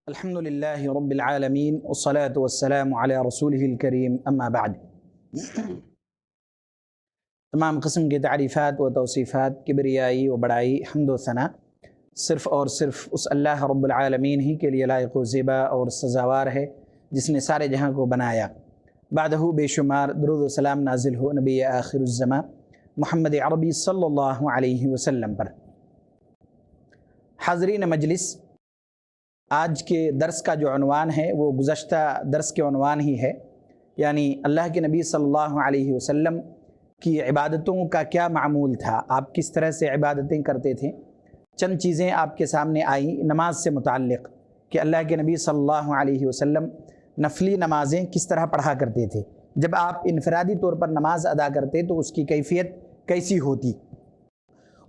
الحمد للہ رب العالمین والصلاة والسلام علی رسولہ الکریم اما بعد۔ تمام قسم کی تعریفات و توصیفات، کبریائی و بڑائی، حمد و ثنا صرف اور صرف اس اللہ رب العالمین ہی کے لیے لائق و زیبا اور سزاوار ہے جس نے سارے جہاں کو بنایا۔ بعدہ بے شمار درود و سلام نازل ہو نبی آخر الزماں محمد عربی صلی اللہ علیہ وسلم پر۔ حاضرین مجلس، آج کے درس کا جو عنوان ہے وہ گزشتہ درس کے عنوان ہی ہے، یعنی اللہ کے نبی صلی اللہ علیہ وسلم کی عبادتوں کا کیا معمول تھا، آپ کس طرح سے عبادتیں کرتے تھے۔ چند چیزیں آپ کے سامنے آئیں نماز سے متعلق کہ اللہ کے نبی صلی اللہ علیہ وسلم نفلی نمازیں کس طرح پڑھا کرتے تھے، جب آپ انفرادی طور پر نماز ادا کرتے تو اس کی کیفیت کیسی ہوتی۔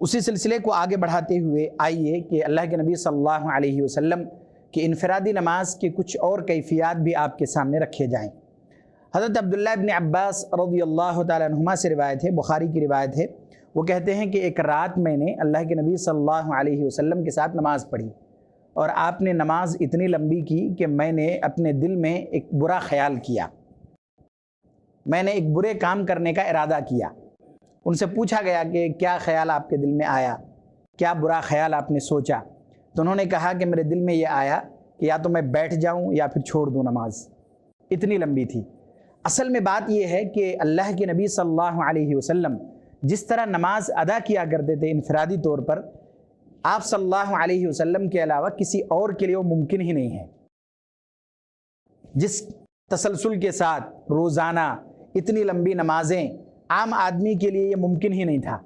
اسی سلسلے کو آگے بڑھاتے ہوئے آئیے کہ اللہ کے نبی صلی اللہ علیہ وسلم کہ انفرادی نماز کے کچھ اور کیفیات بھی آپ کے سامنے رکھے جائیں۔ حضرت عبداللہ ابن عباس رضی اللہ تعالیٰ عنہما سے روایت ہے، بخاری کی روایت ہے، وہ کہتے ہیں کہ ایک رات میں نے اللہ کے نبی صلی اللہ علیہ وسلم کے ساتھ نماز پڑھی اور آپ نے نماز اتنی لمبی کی کہ میں نے اپنے دل میں ایک برا خیال کیا، میں نے ایک برے کام کرنے کا ارادہ کیا۔ ان سے پوچھا گیا کہ کیا خیال آپ کے دل میں آیا، کیا برا خیال آپ نے سوچا؟ تو انہوں نے کہا کہ میرے دل میں یہ آیا کہ یا تو میں بیٹھ جاؤں یا پھر چھوڑ دوں نماز، اتنی لمبی تھی۔ اصل میں بات یہ ہے کہ اللہ کے نبی صلی اللہ علیہ وسلم جس طرح نماز ادا کیا کرتے تھے انفرادی طور پر، آپ صلی اللہ علیہ وسلم کے علاوہ کسی اور کے لیے وہ ممکن ہی نہیں ہے۔ جس تسلسل کے ساتھ روزانہ اتنی لمبی نمازیں عام آدمی کے لیے یہ ممکن ہی نہیں تھا۔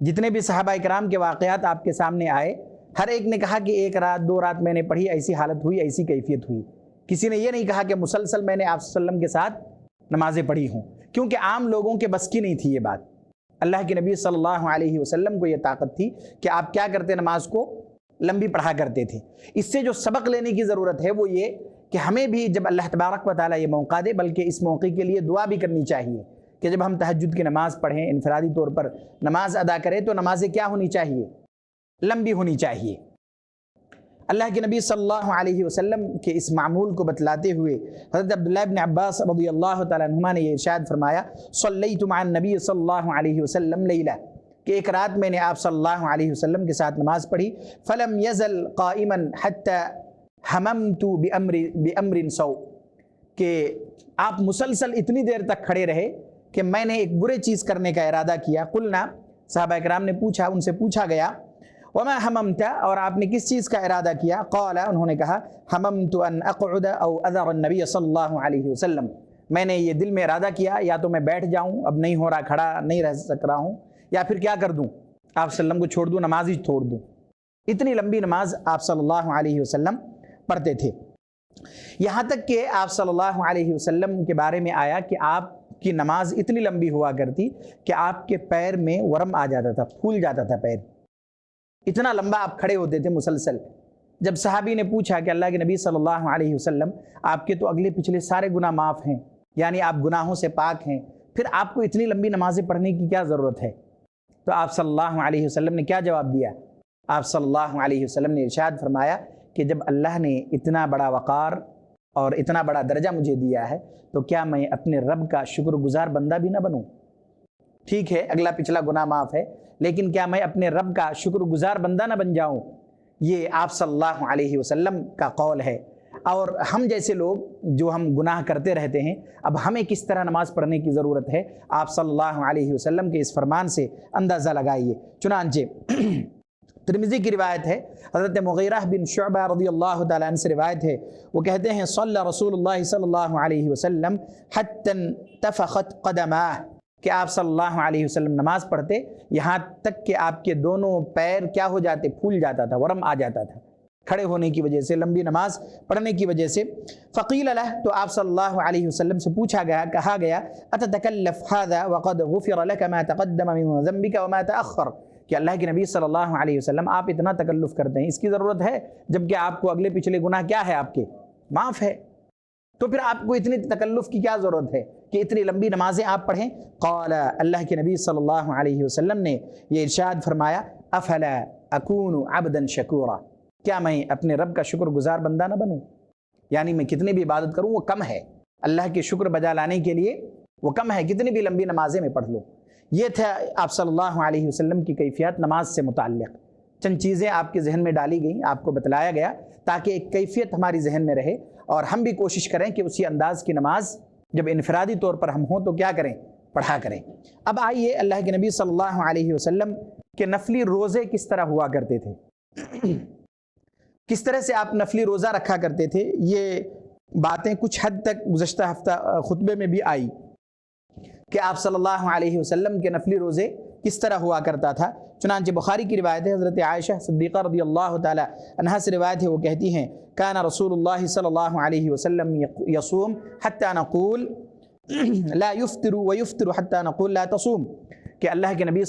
جتنے بھی صحابہ کرام کے واقعات آپ کے سامنے آئے، ہر ایک نے کہا کہ ایک رات دو رات میں نے پڑھی، ایسی حالت ہوئی، ایسی کیفیت ہوئی۔ کسی نے یہ نہیں کہا کہ مسلسل میں نے آپ صلی اللہ علیہ وسلم کے ساتھ نمازیں پڑھی ہوں، کیونکہ عام لوگوں کے بس کی نہیں تھی یہ بات۔ اللہ کے نبی صلی اللہ علیہ وسلم کو یہ طاقت تھی کہ آپ کیا کرتے، نماز کو لمبی پڑھا کرتے تھے۔ اس سے جو سبق لینے کی ضرورت ہے وہ یہ کہ ہمیں بھی جب اللہ تبارک و تعالیٰ یہ موقع دے، بلکہ اس موقع کے لیے دعا بھی کرنی چاہیے کہ جب ہم تہجد کی نماز پڑھیں، انفرادی طور پر نماز ادا کریں، تو نمازیں کیا ہونی چاہیے؟ لمبی ہونی چاہیے۔ اللہ کے نبی صلی اللہ علیہ وسلم کے اس معمول کو بتلاتے ہوئے حضرت عبداللہ ابن عباس رضی اللہ تعالیٰ عنہما نے یہ ارشاد فرمایا، صلیت مع النبی صلی اللہ علیہ وسلم لیلہ، کہ ایک رات میں نے آپ صلی اللہ علیہ وسلم کے ساتھ نماز پڑھی، فلم یزل قائما حتی ہممت بامر سوء، کہ آپ مسلسل اتنی دیر تک کھڑے رہے کہ میں نے ایک برے چیز کرنے کا ارادہ کیا۔ قلنا، صحابہ کرام نے پوچھا، ان سے پوچھا گیا، وما ہممت، اور آپ نے کس چیز کا ارادہ کیا؟ قال، انہوں نے کہا، ہممت ان اقعد او اذر النبی صلی اللہ علیہ وسلم، میں نے یہ دل میں ارادہ کیا یا تو میں بیٹھ جاؤں، اب نہیں ہو رہا، کھڑا نہیں رہ سک رہا ہوں، یا پھر کیا کر دوں، آپ صلی اللہ علیہ وسلم کو چھوڑ دوں، نماز ہی چھوڑ دوں۔ اتنی لمبی نماز آپ صلی اللہ علیہ وسلم پڑھتے تھے، یہاں تک کہ آپ صلی اللہ علیہ وسلم کے بارے میں آیا کہ آپ کی نماز اتنی لمبی ہوا کرتی کہ آپ کے پیر میں ورم آ جاتا تھا، پھول جاتا تھا پیر، اتنا لمبا آپ کھڑے ہوتے تھے مسلسل۔ جب صحابی نے پوچھا کہ اللہ کے نبی صلی اللہ علیہ وسلم، آپ کے تو اگلے پچھلے سارے گناہ معاف ہیں، یعنی آپ گناہوں سے پاک ہیں، پھر آپ کو اتنی لمبی نمازیں پڑھنے کی کیا ضرورت ہے؟ تو آپ صلی اللہ علیہ وسلم نے کیا جواب دیا؟ آپ صلی اللہ علیہ وسلم نے ارشاد فرمایا کہ جب اللہ نے اتنا بڑا وقار اور اتنا بڑا درجہ مجھے دیا ہے تو کیا میں اپنے رب کا شکر گزار بندہ بھی نہ بنوں؟ ٹھیک ہے، اگلا پچھلا گناہ معاف ہے، لیکن کیا میں اپنے رب کا شکر گزار بندہ نہ بن جاؤں؟ یہ آپ صلی اللہ علیہ وسلم کا قول ہے۔ اور ہم جیسے لوگ جو ہم گناہ کرتے رہتے ہیں، اب ہمیں کس طرح نماز پڑھنے کی ضرورت ہے، آپ صلی اللہ علیہ وسلم کے اس فرمان سے اندازہ لگائیے۔ چنانچہ ترمذی کی روایت ہے، حضرت مغیرہ بن شعبہ رضی اللہ تعالیٰ عنہ سے روایت ہے، وہ کہتے ہیں، صلی رسول اللہ صلی اللہ علیہ وسلم حتی انتفخت قدماہ، کہ آپ صلی اللہ علیہ وسلم نماز پڑھتے یہاں تک کہ آپ کے دونوں پیر کیا ہو جاتے، پھول جاتا تھا، ورم آ جاتا تھا کھڑے ہونے کی وجہ سے، لمبی نماز پڑھنے کی وجہ سے۔ فقیل لہ، تو آپ صلی اللہ علیہ وسلم سے پوچھا گیا، کہا گیا، اتتکلف ھذا وقد غفر لک ما تقدم من ذنبک وما تأخر، کہ اللہ کے نبی صلی اللہ علیہ وسلم آپ اتنا تکلف کرتے ہیں، اس کی ضرورت ہے جبکہ آپ کو اگلے پچھلے گناہ کیا ہے، آپ کے معاف ہے، تو پھر آپ کو اتنی تکلف کی کیا ضرورت ہے کہ اتنی لمبی نمازیں آپ پڑھیں؟ قال، اللہ کے نبی صلی اللہ علیہ وسلم نے یہ ارشاد فرمایا، افلا اکون عبدا شکورا، کیا میں اپنے رب کا شکر گزار بندہ نہ بنوں؟ یعنی میں کتنی بھی عبادت کروں وہ کم ہے، اللہ کے شکر بجا لانے کے لیے وہ کم ہے، کتنی بھی لمبی نمازیں میں پڑھ لوں۔ یہ تھا آپ صلی اللہ علیہ وسلم کی کیفیت نماز سے متعلق۔ چند چیزیں آپ کے ذہن میں ڈالی گئیں، آپ کو بتلایا گیا تاکہ ایک کیفیت ہماری ذہن میں رہے، اور ہم بھی کوشش کریں کہ اسی انداز کی نماز جب انفرادی طور پر ہم ہوں تو کیا کریں؟ پڑھا کریں۔ اب آئیے اللہ کے نبی صلی اللہ علیہ وسلم کے نفلی روزے کس طرح ہوا کرتے تھے، کس طرح سے آپ نفلی روزہ رکھا کرتے تھے، یہ باتیں کچھ حد تک گزشتہ ہفتہ خطبے میں بھی آئی کہ آپ صلی اللہ علیہ وسلم کے نفلی روزے کس طرح ہوا کرتا تھا۔ چنانچہ بخاری کی روایت ہے، حضرت عائشہ صدیقہ رضی اللہ تعالی عنہا سے روایت ہے، وہ کہتی ہیں کان رسول اللہ صلی اللہ علیہ وسلم یصوم حتی نقول لا یفطر ویفطر حتی نقول لا تصوم، کہ اللہ کے نبی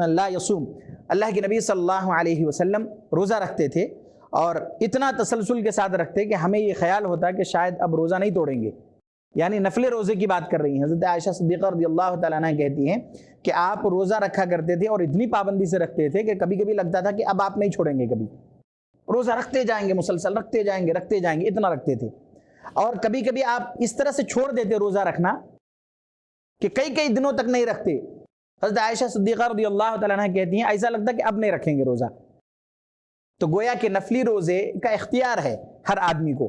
لا یصوم، اللہ کے نبی صلی اللہ علیہ وسلم روزہ رکھتے تھے، اور اتنا تسلسل کے ساتھ رکھتے کہ ہمیں یہ خیال ہوتا کہ شاید اب روزہ نہیں توڑیں گے، یعنی نفل روزے کی بات کر رہی ہیں۔ حضرت عائشہ صدیقہ رضی اللہ تعالیٰ عنہ کہتی ہیں کہ آپ روزہ رکھا کرتے تھے اور اتنی پابندی سے رکھتے تھے کہ کبھی کبھی لگتا تھا کہ اب آپ نہیں چھوڑیں گے، کبھی روزہ رکھتے جائیں گے، مسلسل رکھتے جائیں گے، اتنا رکھتے تھے۔ اور کبھی کبھی آپ اس طرح سے چھوڑ دیتے روزہ رکھنا کہ کئی دنوں تک نہیں رکھتے۔ حضرت عائشہ صدیقہ رضی اللہ تعالیٰ عنہ کہتی ہیں ایسا لگتا کہ اب نہیں رکھیں گے روزہ۔ تو گویا کہ نفلی روزے کا اختیار ہے ہر آدمی کو،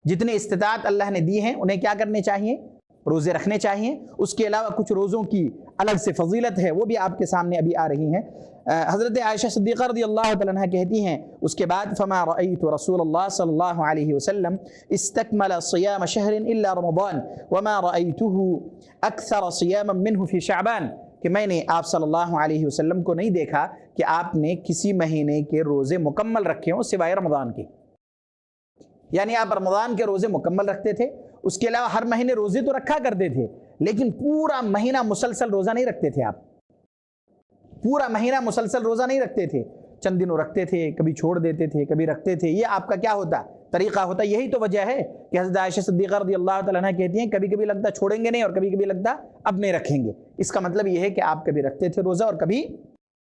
جتنے استطاعت اللہ نے دی ہیں انہیں کیا کرنے چاہیے؟ روزے رکھنے چاہیے۔ اس کے علاوہ کچھ روزوں کی الگ سے فضیلت ہے، وہ بھی آپ کے سامنے ابھی آ رہی ہیں۔ حضرت عائشہ صدیقہ رضی اللہ تعالیٰ عنہ کہتی ہیں اس کے بعد فما رأيت رسول اللہ صلی اللہ علیہ وسلم استکمل صیام شہر الا رمضان وما رأيته اکثر صیاما منه فی شعبان، کہ میں نے آپ صلی اللہ علیہ وسلم کو نہیں دیکھا کہ آپ نے کسی مہینے کے روزے مکمل رکھے ہوں سوائے رمضان کے، یعنی آپ رمضان کے روزے مکمل رکھتے تھے، اس کے علاوہ ہر مہینے روزے تو رکھا کرتے تھے لیکن پورا مہینہ مسلسل روزہ نہیں رکھتے تھے۔ آپ پورا مہینہ مسلسل روزہ نہیں رکھتے تھے، چند دنوں رکھتے تھے، کبھی چھوڑ دیتے تھے، کبھی رکھتے تھے۔ یہ آپ کا کیا ہوتا؟ طریقہ ہوتا۔ یہی تو وجہ ہے کہ حضرت عائشہ صدیقہ رضی اللہ تعالیٰ عنہ کہتی ہیں کبھی کبھی لگتا چھوڑیں گے نہیں اور کبھی کبھی لگتا اب نہیں رکھیں گے۔ اس کا مطلب یہ ہے کہ آپ کبھی رکھتے تھے روزہ اور کبھی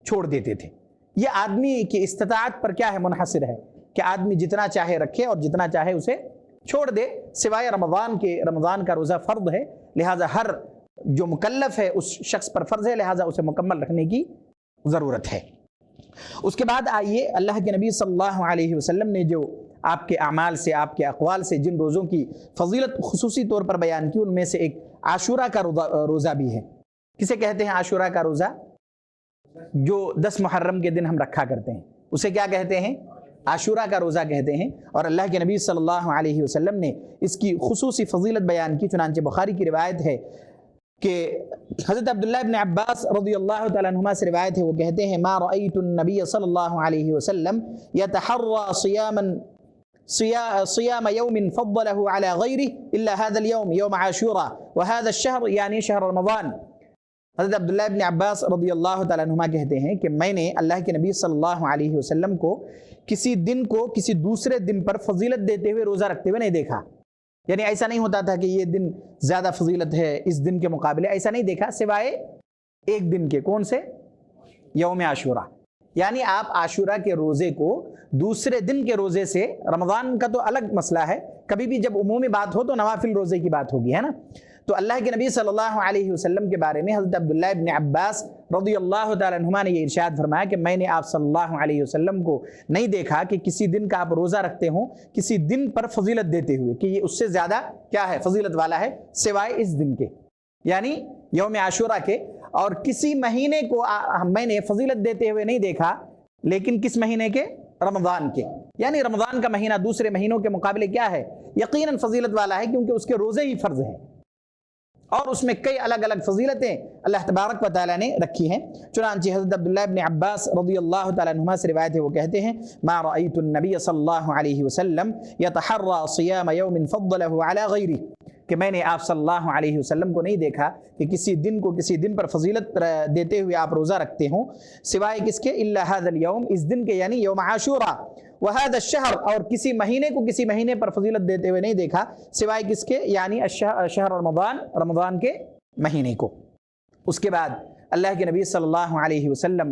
چھوڑ دیتے تھے۔ یہ آدمی کی استطاعت پر کیا ہے؟ منحصر ہے کہ آدمی جتنا چاہے رکھے اور جتنا چاہے اسے چھوڑ دے، سوائے رمضان کے۔ رمضان کا روزہ فرض ہے، لہٰذا ہر جو مکلف ہے اس شخص پر فرض ہے، لہٰذا اسے مکمل رکھنے کی ضرورت ہے۔ اس کے بعد آئیے اللہ کے نبی صلی اللہ علیہ وسلم نے جو آپ کے اعمال سے، آپ کے اقوال سے جن روزوں کی فضیلت خصوصی طور پر بیان کی، ان میں سے ایک عاشورہ کا روزہ بھی ہے۔ کسے کہتے ہیں عاشورہ کا روزہ؟ جو 10 محرم کے دن ہم رکھا کرتے ہیں اسے کیا کہتے ہیں؟ عاشورہ کا روزہ کہتے ہیں۔ اور اللہ کے نبی صلی اللہ علیہ وسلم نے اس کی خصوصی فضیلت بیان کی، چنانچہ بخاری کی روایت ہے کہ حضرت عبداللہ ابن عباس رضی اللہ تعالیٰ عنہما سے روایت ہے، وہ کہتے ہیں ما رأیت النبی صلی اللہ علیہ وسلم یتحری صیام یوم فضلہ علی غیرہ الا هذا اليوم یوم عاشورہ وهذا الشہر یعنی شہر رمضان۔ حضرت عبداللہ ابن عباس رضی اللہ تعالیٰ عنہما کہتے ہیں کہ میں نے اللہ کے نبی صلی اللہ علیہ وسلم کو کسی دن کو کسی دوسرے دن پر فضیلت دیتے ہوئے روزہ رکھتے ہوئے نہیں دیکھا، یعنی ایسا نہیں ہوتا تھا کہ یہ دن زیادہ فضیلت ہے اس دن کے مقابلے، ایسا نہیں دیکھا سوائے ایک دن کے۔ کون سے؟ یوم عاشورہ۔ یعنی آپ عاشورہ کے روزے کو دوسرے دن کے روزے سے، رمضان کا تو الگ مسئلہ ہے، کبھی بھی جب عمومی بات ہو تو نوافل روزے کی بات ہوگی، ہے نا؟ تو اللہ کے نبی صلی اللہ علیہ وسلم کے بارے میں حضرت عبداللہ ابن عباس رضی اللہ تعالیٰ عنہما نے یہ ارشاد فرمایا کہ میں نے آپ صلی اللہ علیہ وسلم کو نہیں دیکھا کہ کسی دن کا آپ روزہ رکھتے ہوں کسی دن پر فضیلت دیتے ہوئے کہ یہ اس سے زیادہ کیا ہے؟ فضیلت والا ہے، سوائے اس دن کے، یعنی یوم عاشورہ کے۔ اور کسی مہینے کو میں نے فضیلت دیتے ہوئے نہیں دیکھا، لیکن کس مہینے کے؟ رمضان کے۔ یعنی رمضان کا مہینہ دوسرے مہینوں کے مقابلے کیا ہے؟ یقیناً فضیلت والا ہے، کیونکہ اس کے روزے ہی فرض ہیں اور اس میں کئی الگ الگ فضیلتیں اللہ تبارک و تعالیٰ نے رکھی ہیں۔ چنانچہ حضرت عبداللہ ابن عباس رضی اللہ تعالیٰ عنہما سے روایت ہے، وہ کہتے ہیں ما رأیت النبی صلی اللہ علیہ وسلم یتحری صیام یوم فضلہ علی غیرہ، کہ میں نے آپ صلی اللہ علیہ وسلم کو نہیں دیکھا کہ کسی دن کو کسی دن پر فضیلت دیتے ہوئے آپ روزہ رکھتے ہوں سوائے کس کے؟ الا هذا اليوم، اس دن کے، یعنی یوم عاشورہ، وهذا الشہر، اور کسی مہینے کو کسی مہینے پر فضیلت دیتے ہوئے نہیں دیکھا سوائے کس کے؟ یعنی شہر رمضان، رمضان کے مہینے کو۔ اس کے بعد اللہ کے نبی صلی اللہ علیہ وسلم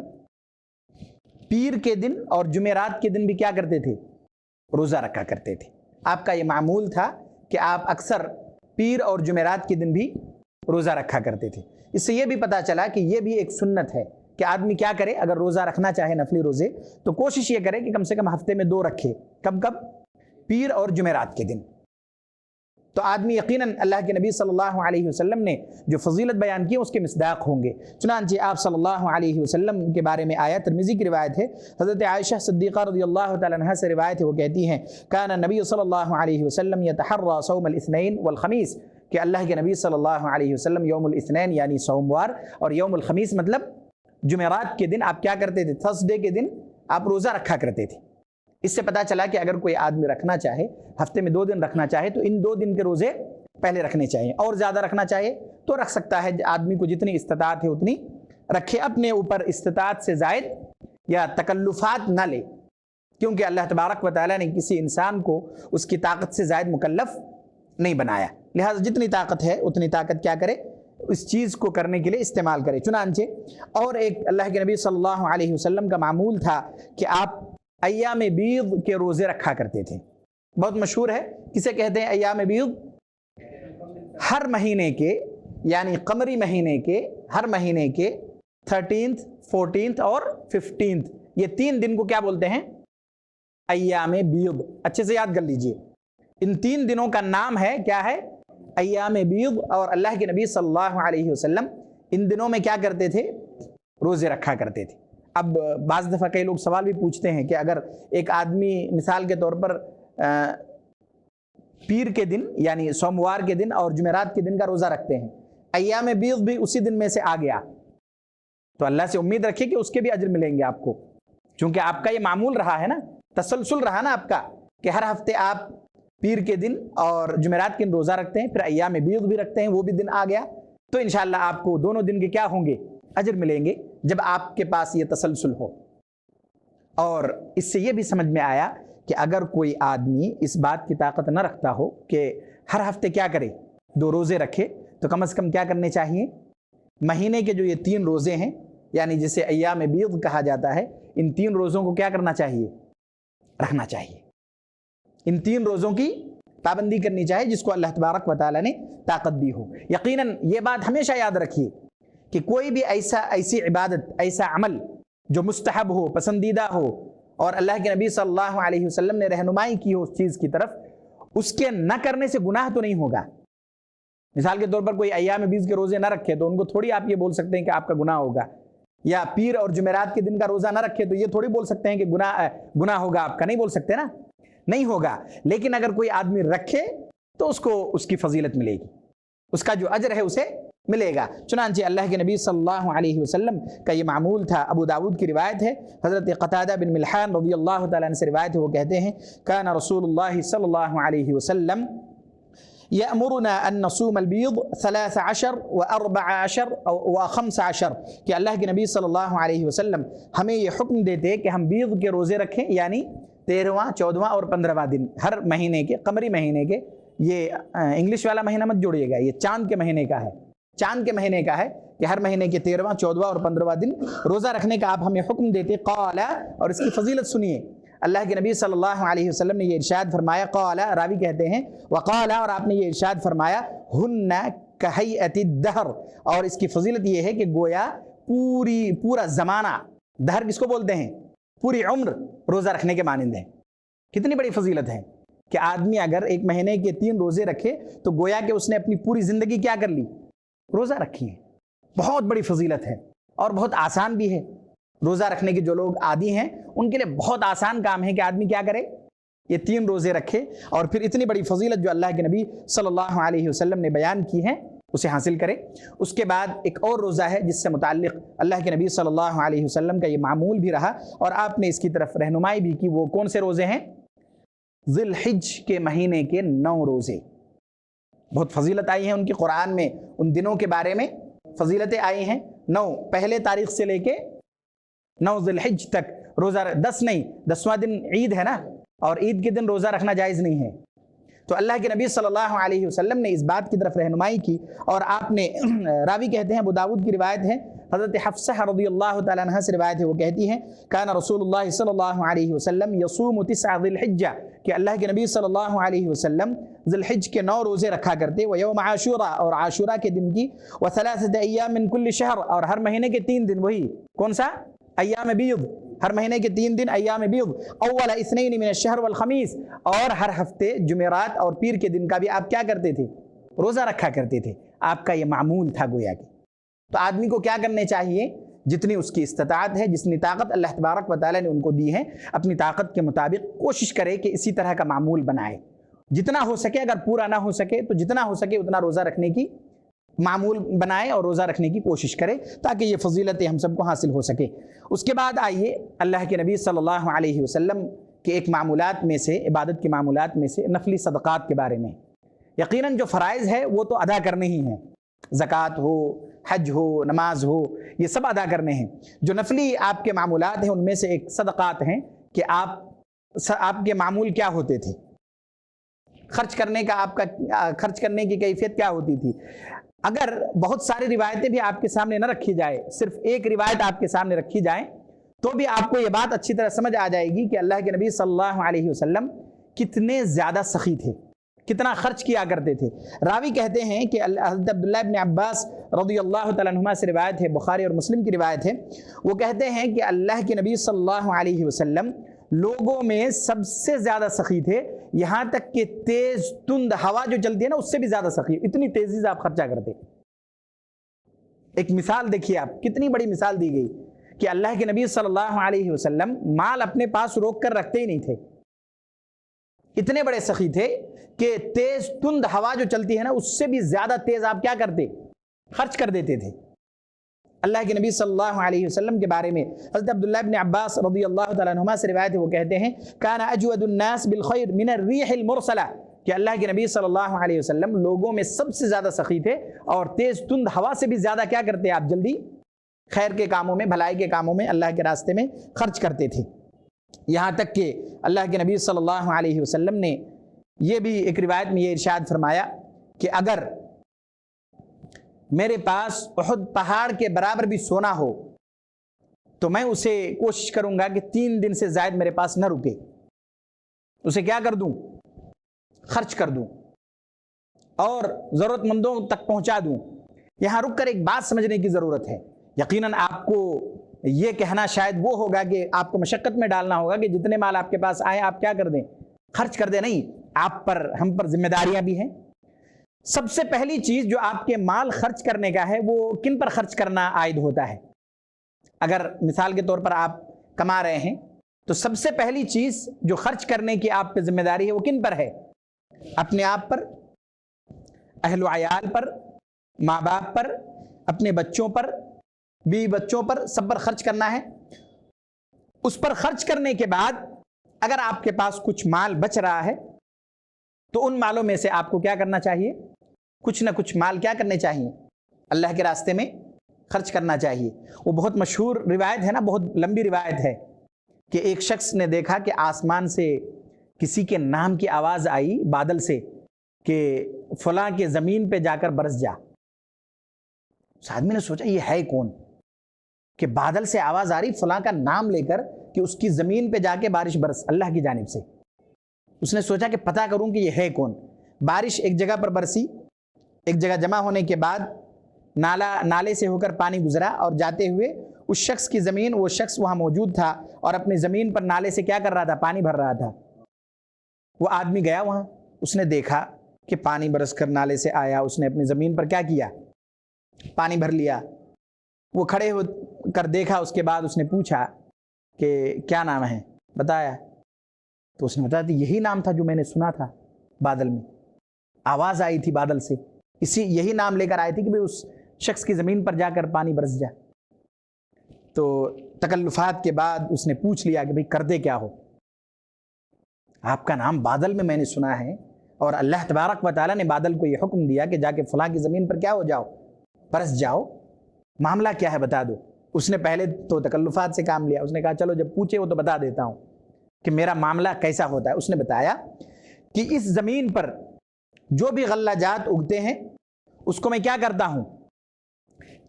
پیر کے دن اور جمعرات کے دن بھی کیا کرتے تھے؟ روزہ رکھا کرتے تھے۔ آپ کا یہ معمول تھا کہ آپ اکثر پیر اور جمعرات کے دن بھی روزہ رکھا کرتے تھے۔ اس سے یہ بھی پتہ چلا کہ یہ بھی ایک سنت ہے کہ آدمی کیا کرے، اگر روزہ رکھنا چاہے نفلی روزے تو کوشش یہ کرے کہ کم سے کم ہفتے میں 2 رکھے۔ کب کب؟ پیر اور جمعرات کے دن۔ تو آدمی یقیناً اللہ کے نبی صلی اللہ علیہ وسلم نے جو فضیلت بیان کی اس کے مصداق ہوں گے۔ چنانچہ آپ صلی اللہ علیہ وسلم کے بارے میں آیا، ترمذی کی روایت ہے، حضرت عائشہ صدیقہ رضی اللہ تعالی عنہا سے روایت ہے، وہ کہتی ہیں کان نبی صلی اللہ علیہ وسلم یتحری صوم الاثنین والخمیس، کہ اللہ کے نبی صلی اللہ علیہ وسلم یوم الاثنین یعنی سوموار اور یوم الخمیس مطلب جمعرات کے دن آپ کیا کرتے تھے؟ تھرسڈے کے دن آپ روزہ رکھا کرتے تھے۔ اس سے پتہ چلا کہ اگر کوئی آدمی رکھنا چاہے، ہفتے میں 2 دن رکھنا چاہے تو ان 2 دن کے روزے پہلے رکھنے چاہیے، اور زیادہ رکھنا چاہے تو رکھ سکتا ہے۔ آدمی کو جتنی استطاعت ہے اتنی رکھے، اپنے اوپر استطاعت سے زائد یا تکلفات نہ لے، کیونکہ اللہ تبارک و تعالیٰ نے کسی انسان کو اس کی طاقت سے زائد مکلف نہیں بنایا، لہٰذا جتنی طاقت ہے اتنی طاقت کیا کرے، اس چیز کو کرنے کے لیے استعمال کرے۔ چنانچہ اور ایک اللہ کے نبی صلی اللہ علیہ وسلم کا معمول تھا کہ آپ ایام بیض کے روزے رکھا کرتے تھے۔ بہت مشہور ہے، کسے کہتے ہیں ایام بیض؟ ہر مہینے کے، یعنی قمری مہینے کے ہر مہینے کے 13th 14th اور 15th، یہ 3 دن کو کیا بولتے ہیں؟ ایام بیض۔ اچھے سے یاد کر لیجئے، ان 3 دنوں کا نام ہے کیا ہے؟ ایام بیض۔ اور اللہ کے نبی صلی اللہ علیہ وسلم ان دنوں میں کیا کرتے تھے؟ روزے رکھا کرتے تھے۔ اب بعض دفعہ کئی لوگ سوال بھی پوچھتے ہیں کہ اگر ایک آدمی مثال کے طور پر پیر کے دن یعنی سوموار کے دن اور جمعرات کے دن کا روزہ رکھتے ہیں، ایام بیض بھی اسی دن میں سے آ گیا، تو اللہ سے امید رکھیے کہ اس کے بھی اجر ملیں گے آپ کو، چونکہ آپ کا یہ معمول رہا ہے نا، تسلسل رہا نا آپ کا، کہ ہر ہفتے آپ پیر کے دن اور جمعرات کے دن روزہ رکھتے ہیں، پھر ایام بیض بھی رکھتے ہیں، وہ بھی دن آ گیا، تو انشاءاللہ آپ کو دونوں دن کے کیا ہوں گے؟ اجر ملیں گے، جب آپ کے پاس یہ تسلسل ہو۔ اور اس سے یہ بھی سمجھ میں آیا کہ اگر کوئی آدمی اس بات کی طاقت نہ رکھتا ہو کہ ہر ہفتے کیا کرے؟ 2 روزے رکھے، تو کم از کم کیا کرنے چاہیے؟ مہینے کے جو یہ 3 روزے ہیں، یعنی جسے ایام بیض کہا جاتا ہے، ان 3 روزوں کو کیا کرنا چاہیے؟ رکھنا چاہیے۔ ان 3 روزوں کی پابندی کرنی چاہیے جس کو اللہ تبارک و تعالیٰ نے طاقت دی ہو۔ یقیناً یہ بات ہمیشہ یاد رکھیے کہ کوئی بھی ایسی عبادت، ایسا عمل جو مستحب ہو، پسندیدہ ہو، اور اللہ کے نبی صلی اللہ علیہ وسلم نے رہنمائی کی ہو اس چیز کی طرف، اس کے نہ کرنے سے گناہ تو نہیں ہوگا۔ مثال کے طور پر کوئی ایام بیض کے روزے نہ رکھے تو ان کو تھوڑی آپ یہ بول سکتے ہیں کہ آپ کا گناہ ہوگا، یا پیر اور جمعرات کے دن کا روزہ نہ رکھے تو یہ تھوڑی بول سکتے ہیں کہ گناہ ہوگا آپ کا، نہیں بول سکتے نا، نہیں ہوگا۔ لیکن اگر کوئی آدمی رکھے تو اس کو اس کی فضیلت ملے گی، اس کا جو اجر ہے اسے ملے گا۔ چنانچہ اللہ کے نبی صلی اللہ علیہ وسلم کا یہ معمول تھا۔ ابو داود کی روایت ہے، حضرت قتادہ بن ملحان رضی اللہ تعالیٰ عنہ سے روایت ہے، وہ کہتے ہیں کان رسول اللہ صلی اللہ علیہ وسلم یأمرنا ان نصوم البیض 13 و14 و 15، کہ اللہ کے نبی صلی اللہ علیہ وسلم ہمیں یہ حکم دیتے کہ ہم بیض کے روزے رکھیں، یعنی 13واں 14واں اور 15واں دن ہر مہینے کے، قمری مہینے کے، یہ انگلش والا مہینہ مت جوڑیے گا، یہ چاند کے مہینے کا ہے، چاند کے مہینے کا ہے کہ ہر مہینے کے 13واں 14واں اور 15واں دن روزہ رکھنے کا آپ ہمیں حکم دیتے۔ قال، اور اس کی فضیلت سنیے، اللہ کے نبی صلی اللہ علیہ وسلم نے یہ ارشاد فرمایا، قال راوی کہتے ہیں وقال، اور آپ نے یہ ارشاد فرمایا ہن کہیئت الدہر، اور اس کی فضیلت یہ ہے کہ گویا پورا زمانہ، دہر کس کو بولتے ہیں؟ پوری عمر روزہ رکھنے کے مانند ہے۔ کتنی بڑی فضیلت ہے کہ آدمی اگر ایک مہینے کے 3 روزے رکھے تو گویا کہ اس نے اپنی پوری زندگی کیا کر لی؟ روزہ رکھی ہے۔ بہت بڑی فضیلت ہے اور بہت آسان بھی ہے۔ روزہ رکھنے کے جو لوگ عادی ہیں ان کے لیے بہت آسان کام ہے کہ آدمی کیا کرے؟ یہ 3 روزے رکھے، اور پھر اتنی بڑی فضیلت جو اللہ کے نبی صلی اللہ علیہ وسلم نے بیان کی ہے اسے حاصل کرے۔ اس کے بعد ایک اور روزہ ہے جس سے متعلق اللہ کے نبی صلی اللہ علیہ وسلم کا یہ معمول بھی رہا اور آپ نے اس کی طرف رہنمائی بھی کی۔ وہ کون سے روزے ہیں؟ ذی الحج کے مہینے کے 9 روزے۔ بہت فضیلت آئی ہیں ان کی، قرآن میں ان دنوں کے بارے میں فضیلتیں آئی ہیں۔ 9 پہلے تاریخ سے لے کے 9 ذی الحج تک روزہ، 10 نہیں، 10واں دن عید ہے نا، اور عید کے دن روزہ رکھنا جائز نہیں ہے۔ تو اللہ کے نبی صلی اللہ علیہ وسلم نے اس بات کی طرف رہنمائی کی، اور آپ نے، راوی کہتے ہیں، ابو داود کی روایت ہے، حضرت حفصہ رضی اللہ تعالیٰ عنہ سے روایت ہے، وہ کہتی ہیں کان رسول اللہ صلی اللہ علیہ وسلم یصوم 9 ذی الحجہ، کہ اللہ کے نبی صلی اللہ علیہ وسلم ذی الحج کے 9 روزے رکھا کرتے، ویوم عاشورہ، اور عاشورہ کے دن کی، و3 ایام من کل شہر، اور ہر مہینے کے 3 دن، وہی کون سا؟ ایام بیض، ہر مہینے کے 3 دن ایام بیض، اول اثنین من الشہر والخمیس، اور ہر ہفتے جمعرات اور پیر کے دن کا بھی آپ کیا کرتے تھے؟ روزہ رکھا کرتے تھے۔ آپ کا یہ معمول تھا گویا کہ۔ تو آدمی کو کیا کرنے چاہیے؟ جتنی اس کی استطاعت ہے، جتنی طاقت اللہ تبارک و تعالیٰ نے ان کو دی ہے، اپنی طاقت کے مطابق کوشش کرے کہ اسی طرح کا معمول بنائے، جتنا ہو سکے۔ اگر پورا نہ ہو سکے تو جتنا ہو سکے اتنا روزہ رکھنے کی معمول بنائے اور روزہ رکھنے کی کوشش کرے، تاکہ یہ فضیلتیں ہم سب کو حاصل ہو سکے۔ اس کے بعد آئیے اللہ کے نبی صلی اللہ علیہ وسلم کے ایک معمولات میں سے، عبادت کے معمولات میں سے، نفلی صدقات کے بارے میں۔ یقیناً جو فرائض ہے وہ تو ادا کرنے ہی ہیں، زکوٰۃ ہو، حج ہو، نماز ہو، یہ سب ادا کرنے ہیں۔ جو نفلی آپ کے معمولات ہیں ان میں سے ایک صدقات ہیں کہ آپ کے معمول کیا ہوتے تھے، خرچ کرنے کا، آپ کا خرچ کرنے کی کیفیت کیا ہوتی تھی۔ اگر بہت ساری روایتیں بھی آپ کے سامنے نہ رکھی جائے، صرف ایک روایت آپ کے سامنے رکھی جائے، تو بھی آپ کو یہ بات اچھی طرح سمجھ آ جائے گی کہ اللہ کے نبی صلی اللہ علیہ وسلم کتنے زیادہ سخی تھے، کتنا خرچ کیا کرتے تھے۔ راوی کہتے ہیں کہ حضرت عبداللہ ابن عباس رضی اللہ تعالیٰ عنہما سے روایت ہے، بخاری اور مسلم کی روایت ہے، وہ کہتے ہیں کہ اللہ کے نبی صلی اللہ علیہ وسلم لوگوں میں سب سے زیادہ سخی تھے، یہاں تک کہ تیز تند ہوا جو چلتی ہے نا اس سے بھی زیادہ سخی، اتنی تیزی سے آپ خرچہ کرتے۔ ایک مثال دیکھیے، آپ کتنی بڑی مثال دی گئی کہ اللہ کے نبی صلی اللہ علیہ وسلم مال اپنے پاس روک کر رکھتے ہی نہیں تھے، اتنے بڑے سخی تھے کہ تیز تند ہوا جو چلتی ہے نا اس سے بھی زیادہ تیز آپ کیا کرتے؟ خرچ کر دیتے تھے۔ اللہ کے نبی صلی اللہ علیہ وسلم کے بارے میں حضرت عبداللہ ابن عباس رضی اللہ تعالیٰ عنہما سے روایت ہے، وہ کہتے ہیں کان اجود الناس بالخیر من الریح المرسلہ، کہ اللہ کے نبی صلی اللہ علیہ وسلم لوگوں میں سب سے زیادہ سخی تھے اور تیز تند ہوا سے بھی زیادہ کیا کرتے؟ آپ جلدی خیر کے کاموں میں، بھلائی کے کاموں میں، اللہ کے راستے میں خرچ کرتے تھے۔ یہاں تک کہ اللہ کے نبی صلی اللہ علیہ وسلم نے یہ بھی ایک روایت میں یہ ارشاد فرمایا کہ اگر میرے پاس احد پہاڑ کے برابر بھی سونا ہو تو میں اسے کوشش کروں گا کہ 3 دن سے زائد میرے پاس نہ رکے، اسے کیا کر دوں؟ خرچ کر دوں اور ضرورت مندوں تک پہنچا دوں۔ یہاں رک کر ایک بات سمجھنے کی ضرورت ہے۔ یقیناً آپ کو یہ کہنا شاید وہ ہوگا کہ آپ کو مشقت میں ڈالنا ہوگا کہ جتنے مال آپ کے پاس آئے آپ کیا کر دیں؟ خرچ کر دیں۔ نہیں، آپ پر، ہم پر ذمہ داریاں بھی ہیں۔ سب سے پہلی چیز جو آپ کے مال خرچ کرنے کا ہے وہ کن پر خرچ کرنا عائد ہوتا ہے؟ اگر مثال کے طور پر آپ کما رہے ہیں تو سب سے پہلی چیز جو خرچ کرنے کی آپ پہ ذمہ داری ہے وہ کن پر ہے؟ اپنے آپ پر، اہل و عیال پر، ماں باپ پر، اپنے بچوں پر، بیوی بچوں پر، سب پر خرچ کرنا ہے۔ اس پر خرچ کرنے کے بعد اگر آپ کے پاس کچھ مال بچ رہا ہے تو ان مالوں میں سے آپ کو کیا کرنا چاہیے؟ کچھ نہ کچھ مال کیا کرنے چاہیے؟ اللہ کے راستے میں خرچ کرنا چاہیے۔ وہ بہت مشہور روایت ہے نا، بہت لمبی روایت ہے کہ ایک شخص نے دیکھا کہ آسمان سے کسی کے نام کی آواز آئی بادل سے کہ فلاں کے زمین پہ جا کر برس جا۔ اس آدمی نے سوچا یہ ہے کون کہ بادل سے آواز آ رہی فلاں کا نام لے کر کہ اس کی زمین پہ جا کے بارش برس، اللہ کی جانب سے۔ اس نے سوچا کہ پتہ کروں کہ یہ ہے کون۔ بارش ایک جگہ پر برسی، ایک جگہ جمع ہونے کے بعد نالے سے ہو کر پانی گزرا اور جاتے ہوئے اس شخص کی زمین، وہ شخص وہاں موجود تھا اور اپنی زمین پر نالے سے کیا کر رہا تھا؟ پانی بھر رہا تھا۔ وہ آدمی گیا وہاں، اس نے دیکھا کہ پانی برس کر نالے سے آیا، اس نے اپنی زمین پر کیا کیا؟ پانی بھر لیا۔ وہ کھڑے ہو کر دیکھا، اس کے بعد اس نے پوچھا کہ کیا نام ہے؟ بتایا تو اس نے بتایا کہ یہی نام تھا جو میں نے سنا تھا بادل میں، آواز آئی تھی بادل سے، یہی نام لے کر آئی تھی کہ بھئی اس شخص کی زمین پر جا کر پانی برس جا۔ تو تکلفات کے بعد اس نے پوچھ لیا کہ بھئی کرتے کیا ہو؟ آپ کا نام بادل میں نے سنا ہے اور اللہ تبارک و تعالیٰ نے بادل کو یہ حکم دیا کہ جا کے فلاں کی زمین پر کیا ہو جاؤ؟ برس جاؤ۔ معاملہ کیا ہے بتا دو۔ اس نے پہلے تو تکلفات سے کام لیا، اس نے کہا چلو جب پوچھے وہ تو بتا دیتا ہوں کہ میرا معاملہ کیسا ہوتا ہے۔ اس نے بتایا کہ اس زمین پر جو بھی غلہ جات اگتے ہیں اس کو میں کیا کرتا ہوں؟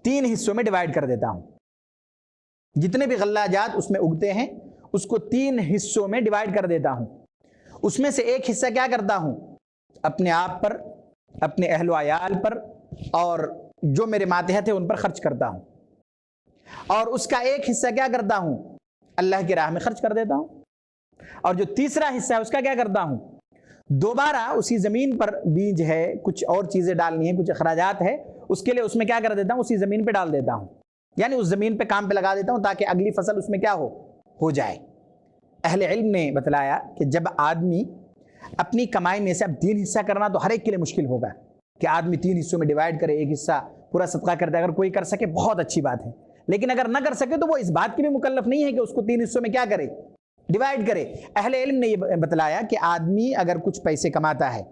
3 حصوں میں ڈیوائڈ کر دیتا ہوں. جتنے بھی غلہ جات اس میں اگتے ہیں اس کو 3 حصوں میں ڈیوائڈ کر دیتا ہوں. اس میں سے ایک حصہ کیا کرتا ہوں؟ اپنے آپ پر، اپنے اہل و عیال پر، اور جو میرے ماتحت ہیں ان پر خرچ کرتا ہوں. اور اس کا ایک حصہ کیا کرتا ہوں؟ اللہ کی راہ میں خرچ کر دیتا ہوں. اور جو تیسرا حصہ ہے اس کا کیا کرتا ہوں؟ دوبارہ اسی زمین پر بیج ہے، کچھ اور چیزیں ڈالنی ہیں، کچھ اخراجات ہے، اس کے لیے اس میں کیا کر دیتا ہوں؟ اسی زمین پہ ڈال دیتا ہوں. یعنی اس زمین پہ کام پہ لگا دیتا ہوں تاکہ اگلی فصل اس میں کیا ہو جائے. اہل علم نے بتلایا کہ جب آدمی اپنی کمائی میں سے اب 3 حصہ کرنا تو ہر ایک کے لیے مشکل ہوگا کہ آدمی 3 حصوں میں ڈیوائڈ کرے، ایک حصہ پورا صدقہ کر دے. اگر کوئی کر سکے بہت اچھی بات ہے، لیکن اگر نہ کر سکے تو وہ اس بات کی بھی مکلف نہیں ہے کہ اس کو 3 حصوں میں کیا کرے؟ ڈیوائڈ کرے. اہل علم نے یہ بتلایا کہ آدمی اگر کچھ پیسے کماتا ہے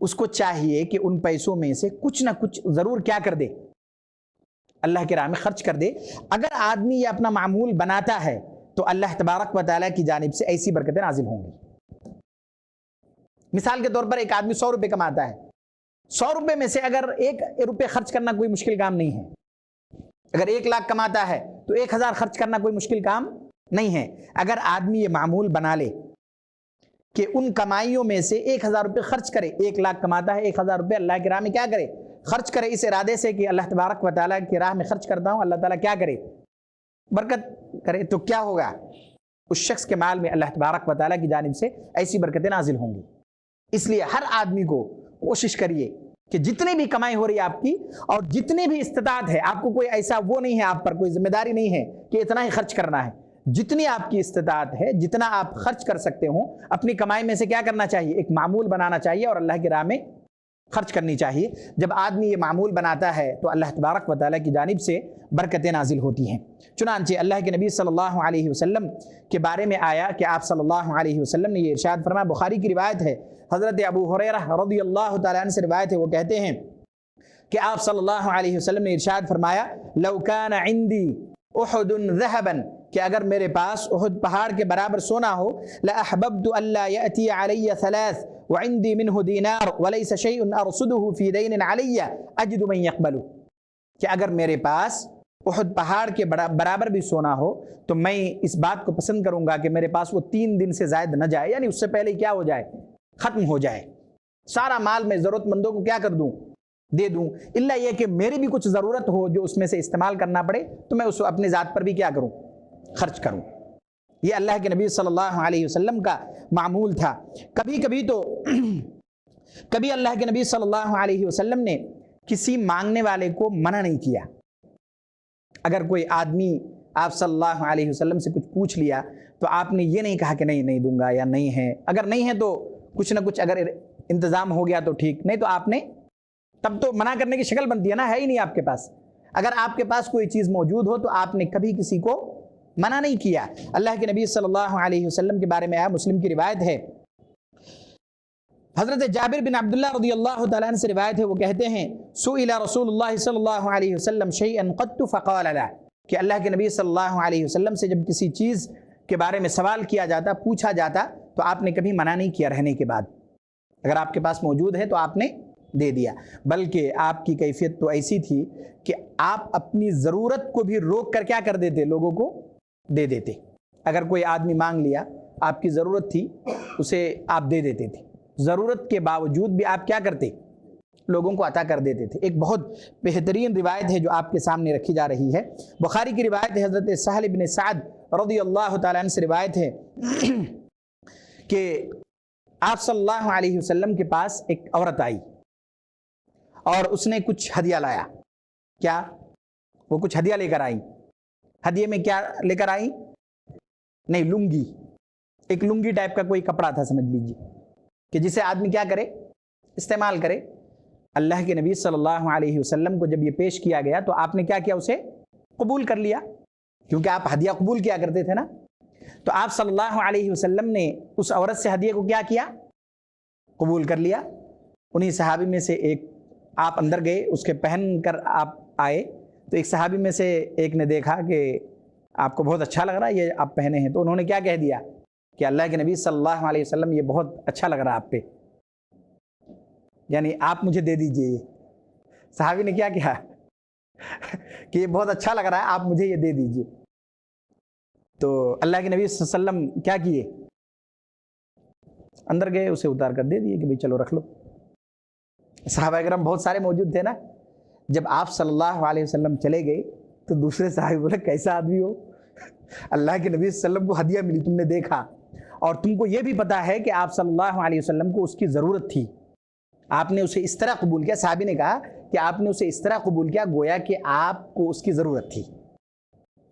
اس کو چاہیے کہ ان پیسوں میں سے کچھ نہ کچھ ضرور کیا کر دے؟ اللہ کی راہ میں خرچ کر دے. اگر آدمی یہ اپنا معمول بناتا ہے تو اللہ تبارک و تعالیٰ کی جانب سے ایسی برکتیں نازل ہوں گی. مثال کے طور پر ایک آدمی 100 روپے کماتا ہے، 100 روپے میں سے اگر 1 روپے خرچ کرنا کوئی مشکل کام نہیں ہے. اگر 1 لاکھ کماتا ہے تو 1000 خرچ کرنا کوئی مشکل کام نہیں ہے. اگر آدمی یہ معمول بنا لے کہ ان کمائیوں میں سے 1000 روپے خرچ کرے، 1 لاکھ کماتا ہے، 1000 روپے اللہ کی راہ میں کیا کرے؟ خرچ کرے، اس ارادے سے کہ اللہ تبارک و تعالیٰ کی راہ میں خرچ کرتا ہوں، اللہ تعالیٰ کیا کرے؟ برکت کرے. تو کیا ہوگا؟ اس شخص کے مال میں اللہ تبارک و تعالیٰ کی جانب سے ایسی برکتیں نازل ہوں گی. اس لیے ہر آدمی کو کوشش کریے کہ جتنی بھی کمائی ہو رہی ہے آپ کی اور جتنی بھی استطاعت ہے، آپ کو کوئی ایسا وہ نہیں ہے، آپ پر کوئی ذمہ داری نہیں ہے کہ اتنا ہی خرچ کرنا ہے. جتنی آپ کی استطاعت ہے، جتنا آپ خرچ کر سکتے ہوں، اپنی کمائی میں سے کیا کرنا چاہیے؟ ایک معمول بنانا چاہیے اور اللہ کی راہ میں خرچ کرنی چاہیے. جب آدمی یہ معمول بناتا ہے تو اللہ تبارک و تعالیٰ کی جانب سے برکتیں نازل ہوتی ہیں. چنانچہ اللہ کے نبی صلی اللہ علیہ وسلم کے بارے میں آیا کہ آپ صلی اللہ علیہ وسلم نے یہ ارشاد فرمایا، بخاری کی روایت ہے، حضرت ابو ہریرہ رضی اللہ تعالیٰ عنہ سے روایت ہے، وہ کہتے ہیں کہ آپ صلی اللہ علیہ وسلم نے ارشاد فرمایا، لو کان عندی احد ذهبا، کہ اگر میرے پاس احد پہاڑ کے برابر سونا ہو، لأحببت ألا يأتي علي 3 وعندي منه دینار وليس شيء أرصده في دين علي أجد من يقبله، کہ اگر میرے پاس احد پہاڑ کے برابر بھی سونا ہو تو میں اس بات کو پسند کروں گا کہ میرے پاس وہ 3 دن سے زائد نہ جائے، یعنی اس سے پہلے کیا ہو جائے؟ ختم ہو جائے. سارا مال میں ضرورت مندوں کو کیا کر دوں؟ دے دوں. الا یہ کہ میری بھی کچھ ضرورت ہو جو اس میں سے استعمال کرنا پڑے تو میں اس کو اپنے ذات پر بھی کیا کروں؟ خرچ کروں. یہ اللہ کے نبی صلی اللہ علیہ وسلم کا معمول تھا. کبھی اللہ کے نبی صلی اللہ علیہ وسلم نے کسی مانگنے والے کو منع نہیں کیا. اگر کوئی آدمی آپ صلی اللہ علیہ وسلم سے کچھ پوچھ لیا تو آپ نے یہ نہیں کہا کہ نہیں دوں گا یا نہیں ہے. اگر نہیں ہے تو کچھ نہ کچھ اگر انتظام ہو گیا تو ٹھیک، نہیں تو آپ نے تب تو منع کرنے کی شکل بنتی ہے نا، ہے ہی نہیں آپ کے پاس. اگر آپ کے پاس کوئی چیز موجود ہو تو آپ نے کبھی کسی کو منع نہیں کیا. اللہ کے نبی صلی اللہ علیہ وسلم کے بارے میں آیا، مسلم کی روایت ہے، حضرت جابر بن عبداللہ رضی اللہ تعالیٰ عنہ سے روایت ہے، وہ کہتے ہیں، سئل رسول اللہ صلی اللہ علیہ وسلم شیئا قط فقال لا، کہ اللہ کے نبی صلی اللہ علیہ وسلم سے جب کسی چیز کے بارے میں سوال کیا جاتا، پوچھا جاتا تو آپ نے کبھی منع نہیں کیا رہنے کے بعد. اگر آپ کے پاس موجود ہے تو آپ نے دے دیا. بلکہ آپ کی کیفیت تو ایسی تھی کہ آپ اپنی ضرورت کو بھی روک کر کیا کر دیتے؟ لوگوں کو دے دیتے. اگر کوئی آدمی مانگ لیا، آپ کی ضرورت تھی، اسے آپ دے دیتے تھے. ضرورت کے باوجود بھی آپ کیا کرتے؟ لوگوں کو عطا کر دیتے تھے. ایک بہت بہترین روایت ہے جو آپ کے سامنے رکھی جا رہی ہے. بخاری کی روایت ہے، حضرت سہل بن سعد رضی اللہ تعالیٰ عنہ سے روایت ہے کہ آپ صلی اللہ علیہ وسلم کے پاس ایک عورت آئی اور اس نے کچھ ہدیہ لایا. کیا؟ وہ کچھ ہدیہ لے کر آئی. ہدیے میں کیا لے کر آئی؟ نہیں، لنگی. ایک لنگی ٹائپ کا کوئی کپڑا تھا سمجھ لیجیے، کہ جسے آدمی کیا کرے؟ استعمال کرے. اللہ کے نبی صلی اللہ علیہ وسلم کو جب یہ پیش کیا گیا تو آپ نے کیا کیا؟ اسے قبول کر لیا، کیونکہ آپ ہدیہ قبول کیا کرتے تھے نا. تو آپ صلی اللہ علیہ وسلم نے اس عورت سے ہدیے کو کیا؟ قبول کر لیا. انہی صحابی میں سے ایک، آپ اندر گئے، اس کے پہن کر آپ آئے تو ایک صحابی میں سے ایک نے دیکھا کہ آپ کو بہت اچھا لگ رہا ہے یہ آپ پہنے ہیں، تو انہوں نے کیا کہہ دیا کہ اللہ کے نبی صلی اللہ علیہ وسلم یہ بہت اچھا لگ رہا ہے آپ پہ، یعنی آپ مجھے دے دیجئے. یہ صحابی نے کیا کہا؟ کہ یہ بہت اچھا لگ رہا ہے، آپ مجھے یہ دے دیجئے۔ تو اللہ کے نبی صلی اللہ علیہ وسلم کیا کیے، اندر گئے، اسے اتار کر دے دیے کہ بھئی چلو رکھ لو۔ صحابہ کرام بہت سارے موجود تھے نا۔ جب آپ صلی اللہ علیہ وسلم چلے گئے تو دوسرے صحابی بولے کیسا آدمی ہو، اللہ کے نبی صلی اللہ علیہ وسلم کو ہدیہ ملی، تم نے دیکھا، اور تم کو یہ بھی پتا ہے کہ آپ صلی اللہ علیہ وسلم کو اس کی ضرورت تھی، آپ نے اسے اس طرح قبول کیا۔ صحابی نے کہا کہ آپ نے اسے اس طرح قبول کیا گویا کہ آپ کو اس کی ضرورت تھی،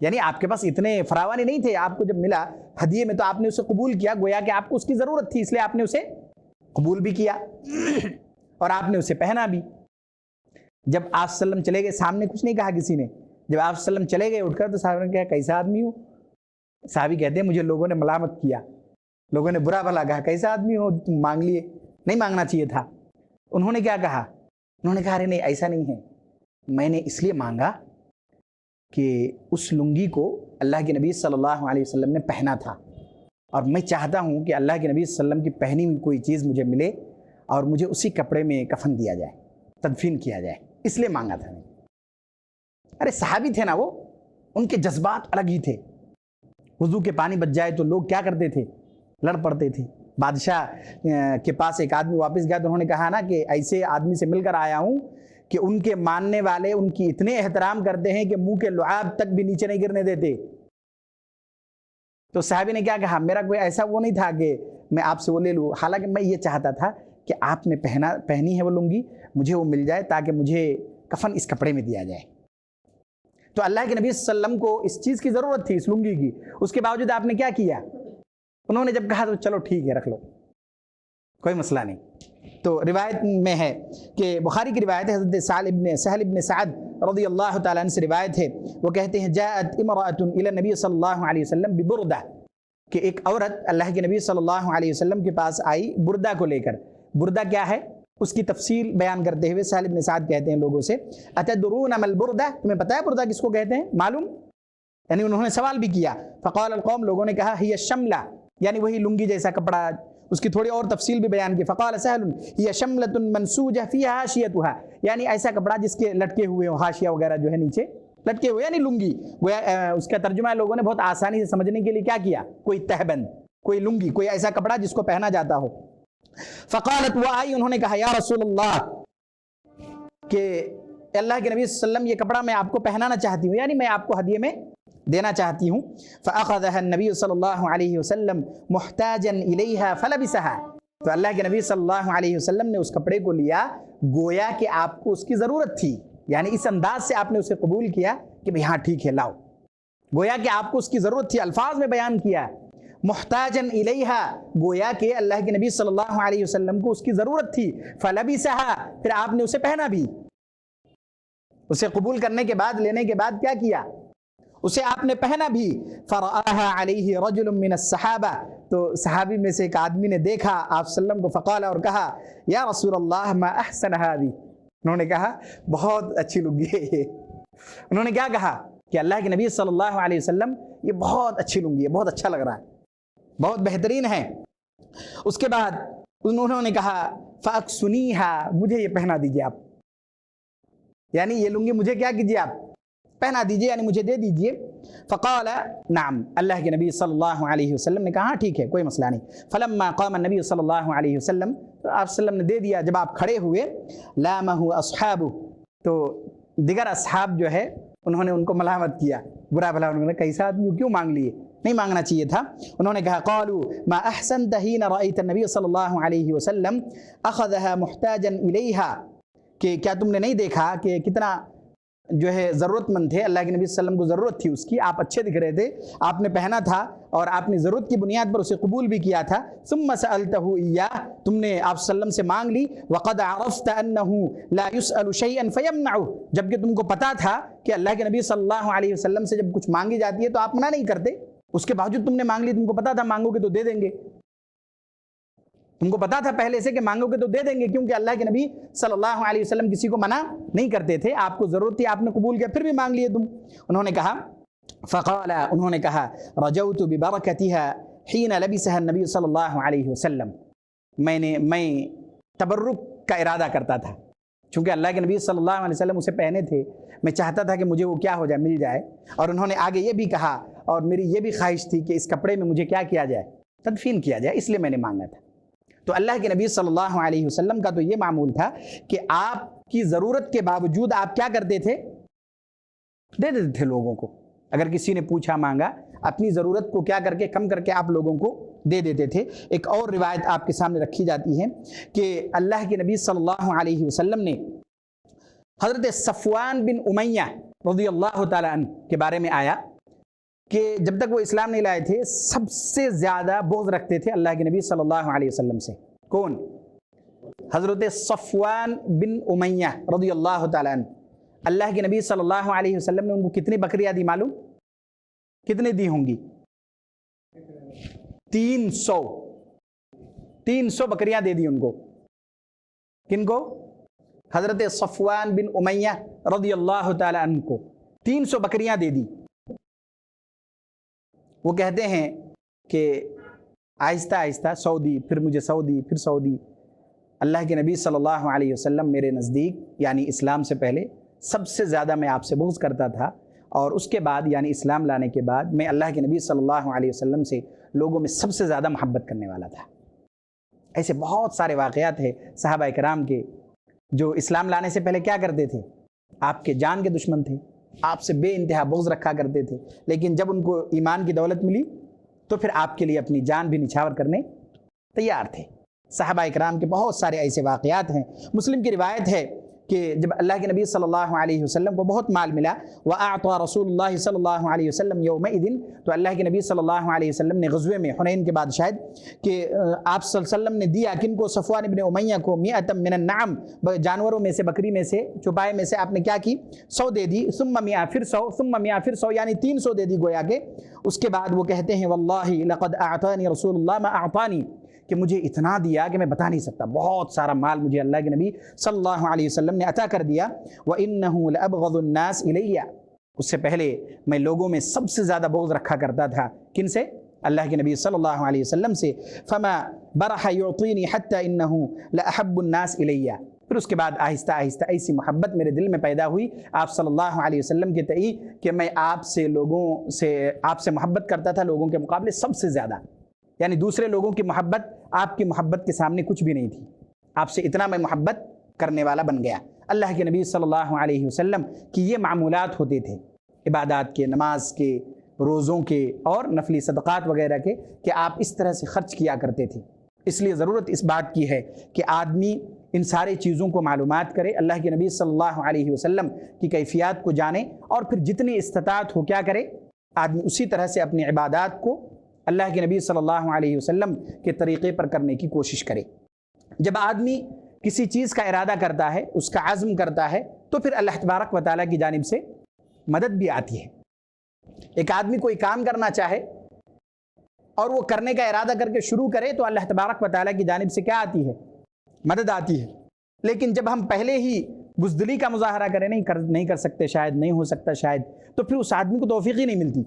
یعنی آپ کے پاس اتنے فراوانی نہیں تھے، آپ کو جب ملا ہدیے میں تو آپ نے اسے قبول کیا گویا کہ آپ کو اس کی ضرورت تھی، اس لیے آپ نے اسے قبول بھی کیا اور آپ نے اسے پہنا بھی۔ جب آپ صلی اللہ علیہ وسلم چلے گئے، سامنے کچھ نہیں کہا کسی نے، جب آپ صلی اللہ علیہ وسلم چلے گئے اٹھ کر تو صحابہ نے کہا کیسا آدمی ہو؟ صحابی کہتے ہیں مجھے لوگوں نے ملامت کیا، لوگوں نے برا بھلا کہا کیسا آدمی ہو تم مانگ لیے، نہیں مانگنا چاہیے تھا۔ انہوں نے کیا کہا، انہوں نے کہا ارے نہیں ایسا نہیں ہے، میں نے اس لیے مانگا کہ اس لنگی کو اللہ کے نبی صلی اللہ علیہ وسلم نے پہنا تھا، اور میں چاہتا ہوں کہ اللہ کے نبی صلی اللہ علیہ وسلم کی پہنی ہوئی کوئی چیز مجھے ملے اور مجھے اسی کپڑے میں کفن دیا جائے، تدفین کیا جائے، اس لیے مانگا تھا میں۔ ارے صحابی تھے نا وہ، ان کے جذبات الگ ہی تھے۔ وضو کے پانی بچ جائے تو لوگ کیا کرتے تھے، لڑ پڑتے تھے۔ بادشاہ کے پاس ایک آدمی واپس گیا تو انہوں نے کہا نا کہ ایسے آدمی سے مل کر آیا ہوں کہ ان کے ماننے والے ان کی اتنے احترام کرتے ہیں کہ منہ کے لعاب تک بھی نیچے نہیں گرنے دیتے۔ تو صحابی نے کیا کہا، میرا کوئی ایسا وہ نہیں تھا کہ میں آپ سے وہ لے لوں، حالانکہ میں یہ چاہتا تھا کہ آپ نے پہنی ہے وہ لنگی، مجھے وہ مل جائے تاکہ مجھے کفن اس کپڑے میں دیا جائے۔ تو اللہ کے نبی صلی اللہ علیہ وسلم کو اس چیز کی ضرورت تھی، اس لنگی کی، اس کے باوجود آپ نے کیا کیا، انہوں نے جب کہا تو چلو ٹھیک ہے رکھ لو، کوئی مسئلہ نہیں۔ تو روایت میں ہے کہ بخاری کی روایت ہے، حضرت سہل ابن سعد رضی اللہ تعالیٰ عنہ سے روایت ہے، وہ کہتے ہیں جاءت امرأۃ الی النبی صلی اللہ علیہ وسلم ببردہ، کہ ایک عورت اللہ کے نبی صلی اللہ علیہ وسلم کے پاس آئی بردہ کو لے کر۔ بردہ کیا ہے اس کی تفصیل بیان کرتے ہوئے سہل ابن سعد کہتے ہیں لوگوں سے اتدرون ما البردہ، تمہیں پتہ ہے بردہ کس کو کہتے ہیں، معلوم؟ یعنی انہوں نے سوال بھی کیا۔ فقال القوم، لوگوں نے کہا ہی الشملہ، یعنی وہی لنگی جیسا کپڑا، اس کی تھوڑی اور تفصیل بھی بیان کی۔ فقال سہل ہی شملۃ منسوجہ فیہا حاشیتھا، یعنی ایسا کپڑا جس کے لٹکے ہوئے ہوں، حاشیہ وغیرہ جو ہے نیچے لٹکے ہوئے، یعنی لنگی۔ اس کا ترجمہ لوگوں نے بہت آسانی سے سمجھنے کے لیے کیا کیا، کوئی تہبند، کوئی لنگی، کوئی ایسا کپڑا جس کو پہنا جاتا ہو۔ فقالت، وہ آئی، انہوں نے کہا یا رسول اللہ، کہ اللہ کے نبی صلی اللہ علیہ وسلم یہ کپڑا میں آپ کو پہنانا چاہتی ہوں، یعنی میں آپ کو ہدیے میں دینا چاہتی ہوں۔ فأخذها النبی صلی اللہ علیہ وسلم محتاجا الیہا فلبسها، تو اللہ کے نبی صلی اللہ علیہ وسلم نے اس کپڑے کو لیا گویا کہ آپ کو اس کی ضرورت تھی، یعنی اس انداز سے آپ نے اسے قبول کیا کہ بھئی ہاں ٹھیک ہے لاؤ، گویا کہ آپ کو اس کی ضرورت تھی، الفاظ میں بیان کیا محتاجن الیہا، گویا کہ اللہ کے نبی صلی اللہ علیہ وسلم کو اس کی ضرورت تھی۔ فلبسها، پھر آپ نے اسے پہنا بھی، اسے قبول کرنے کے بعد، لینے کے بعد کیا کیا، اسے آپ نے پہنا بھی۔ فرآها علیہ رجل من الصحابہ، تو صحابی میں سے ایک آدمی نے دیکھا آپ صلی اللہ علیہ وسلم کو، فقال، اور کہا یا رسول اللہ ما احسن هذه، انہوں نے کہا بہت اچھی لنگی ہے یہ۔ انہوں نے کیا کہا کہ اللہ کے نبی صلی اللہ علیہ وسلم یہ بہت اچھی لنگی ہے، بہت اچھا لگ رہا ہے، بہت بہترین ہے۔ اس کے بعد انہوں نے کہا فاکسنیھا، مجھے یہ پہنا دیجئے آپ، یعنی یہ لنگی مجھے کیا کیجئے، آپ پہنا دیجئے، یعنی مجھے دے دیجئے۔ فقال نعم، اللہ کے نبی صلی اللہ علیہ وسلم نے کہا ٹھیک ہے کوئی مسئلہ نہیں۔ فلما قام النبی صلی اللہ علیہ وسلم، تو آپ صلی اللہ علیہ وسلم نے دے دیا، جب آپ کھڑے ہوئے، لامہ اصحابہ، تو دیگر اصحاب جو ہے انہوں نے ان کو ملامت کیا، برا بھلا، انہوں نے کیسا آدمی کیوں مانگ لیے، نہیں مانگنا چاہیے تھا۔ انہوں نے کہا قالوا ما احسنت حين رأيت النبي صلی اللہ علیہ وسلم اخذها محتاجا الیہا، کہ کیا تم نے نہیں دیکھا کہ کتنا جو ہے ضرورت مند تھے، اللہ کے نبی صلی اللہ علیہ وسلم کو ضرورت تھی اس کی، آپ اچھے دکھ رہے تھے، آپ نے پہنا تھا اور آپ نے ضرورت کی بنیاد پر اسے قبول بھی کیا تھا۔ ثم سألته إياه، تم نے آپ صلی اللہ علیہ وسلم سے مانگ لی۔ وقد عرفت أنه لا يسأل شيئا فيمنعه، جبکہ تم کو پتا تھا کہ اللہ کے نبی صلی اللہ علیہ وسلم سے جب کچھ مانگی جاتی ہے تو آپ منع نہیں کرتے، اس کے باوجود تم نے مانگ لی، تم کو پتا تھا مانگو گے تو دے دیں گے، تم کو پتا تھا پہلے سے کہ مانگو گے تو دے دیں گے، کیونکہ اللہ کے نبی صلی اللہ علیہ وسلم کسی کو منع نہیں کرتے تھے، آپ کو ضرورت تھی، آپ نے قبول کیا، پھر بھی مانگ لیے تم۔ انہوں نے کہا فقال، انہوں نے کہا رجوت ببرکتها حين لبسها النبی صلی اللہ علیہ وسلم، میں تبرک کا ارادہ کرتا تھا، چونکہ اللہ کے نبی صلی اللہ علیہ وسلم اسے پہنے تھے، میں چاہتا تھا کہ مجھے وہ کیا ہو جائے، مل جائے، اور انہوں نے آگے یہ بھی کہا اور میری یہ بھی خواہش تھی کہ اس کپڑے میں مجھے کیا کیا جائے، تدفین کیا جائے، اس لیے میں نے مانگا تھا۔ تو اللہ کے نبی صلی اللہ علیہ وسلم کا تو یہ معمول تھا کہ آپ کی ضرورت کے باوجود آپ کیا کرتے تھے، دے دیتے تھے لوگوں کو۔ اگر کسی نے پوچھا مانگا، اپنی ضرورت کو کیا کر کے کم کر کے آپ لوگوں کو دے دیتے تھے۔ ایک اور روایت آپ کے سامنے رکھی جاتی ہے کہ اللہ کے نبی صلی اللہ علیہ وسلم نے حضرت صفوان بن امیہ رضی اللہ تعالی عنہ کے بارے میں آیا کہ جب تک وہ اسلام نہیں لائے تھے سب سے زیادہ بغض رکھتے تھے اللہ کے نبی صلی اللہ علیہ وسلم سے۔ کون؟ حضرت صفوان بن امیہ رضی اللہ تعالی عنہ۔ اللہ کے نبی صلی اللہ علیہ وسلم نے ان کو کتنی بکریاں دی معلوم؟ کتنے دی ہوں گی؟ 300 بکریاں دے دی ان کو۔ کن کو؟ حضرت صفوان بن امیہ رضی اللہ تعالی عنہ کو 300 بکریاں دے دی۔ وہ کہتے ہیں کہ آہستہ آہستہ 100 دی، پھر مجھے 100 دی، پھر 100 دی۔ اللہ کے نبی صلی اللہ علیہ وسلم میرے نزدیک یعنی اسلام سے پہلے سب سے زیادہ میں آپ سے بغض کرتا تھا، اور اس کے بعد یعنی اسلام لانے کے بعد میں اللہ کے نبی صلی اللہ علیہ وسلم سے لوگوں میں سب سے زیادہ محبت کرنے والا تھا۔ ایسے بہت سارے واقعات ہیں صحابہ کرام کے جو اسلام لانے سے پہلے کیا کرتے تھے، آپ کے جان کے دشمن تھے، آپ سے بے انتہا بغض رکھا کرتے تھے، لیکن جب ان کو ایمان کی دولت ملی تو پھر آپ کے لیے اپنی جان بھی نچھاور کرنے تیار تھے۔ صحابہ کرام کے بہت سارے ایسے واقعات ہیں۔ مسلم کی روایت ہے کہ جب اللہ کے نبی صلی اللہ علیہ وسلم کو بہت مال ملا، وَأَعْطَى رسول اللہ صلی اللہ علیہ وسلم یومئذ، تو اللہ کے نبی صلی اللہ علیہ وسلم نے غزوے میں حنین کے بعد شاید کہ آپ صلی اللہ علیہ وسلم نے دیا کن کو؟ صفوان بن امیہ کو 100 من النعم، جانوروں میں سے، بکری میں سے، چوپائے میں سے آپ نے کیا کی؟ 100 دے دی، ثم 100 پھر 100 ثم 100 پھر 100 یعنی 300 دے دی گویا کہ۔ اس کے بعد وہ کہتے ہیں واللہ لقد اعطانی رسول اللہ ما اعطانی، کہ مجھے اتنا دیا کہ میں بتا نہیں سکتا، بہت سارا مال مجھے اللہ کے نبی صلی اللہ علیہ وسلم نے عطا کر دیا۔ وَإِنَّهُ لَأَبْغَضُ النَّاسِ إِلَيَّ، اس سے پہلے میں لوگوں میں سب سے زیادہ بغض رکھا کرتا تھا، کن سے؟ اللہ کے نبی صلی اللہ علیہ وسلم سے۔ فَمَا بَرَحَ يُعْطِينِي حَتَّى إِنَّهُ لَأَحَبُّ النَّاسِ إِلَيَّ، پھر اس کے بعد آہستہ آہستہ ایسی محبت میرے دل میں پیدا ہوئی آپ صلی اللہ علیہ وسلم کے تئیں کہ میں آپ سے محبت کرتا تھا لوگوں کے مقابلے سب سے زیادہ، یعنی دوسرے لوگوں کی محبت آپ کی محبت کے سامنے کچھ بھی نہیں تھی، آپ سے اتنا میں محبت کرنے والا بن گیا۔ اللہ کے نبی صلی اللہ علیہ وسلم کی یہ معمولات ہوتے تھے عبادات کے، نماز کے، روزوں کے اور نفلی صدقات وغیرہ کے، کہ آپ اس طرح سے خرچ کیا کرتے تھے۔ اس لیے ضرورت اس بات کی ہے کہ آدمی ان سارے چیزوں کو معلومات کرے، اللہ کے نبی صلی اللہ علیہ وسلم کی کیفیات کو جانے، اور پھر جتنی استطاعت ہو کیا کرے، آدمی اسی طرح سے اپنی عبادات کو اللہ کے نبی صلی اللہ علیہ وسلم کے طریقے پر کرنے کی کوشش کرے۔ جب آدمی کسی چیز کا ارادہ کرتا ہے، اس کا عزم کرتا ہے، تو پھر اللہ تبارک و تعالیٰ کی جانب سے مدد بھی آتی ہے۔ ایک آدمی کوئی کام کرنا چاہے اور وہ کرنے کا ارادہ کر کے شروع کرے تو اللہ تبارک و تعالیٰ کی جانب سے کیا آتی ہے؟ مدد آتی ہے۔ لیکن جب ہم پہلے ہی بزدلی کا مظاہرہ کریں، نہیں کر سکتے شاید، نہیں ہو سکتا شاید، تو پھر اس آدمی کو توفیق ہی نہیں ملتی۔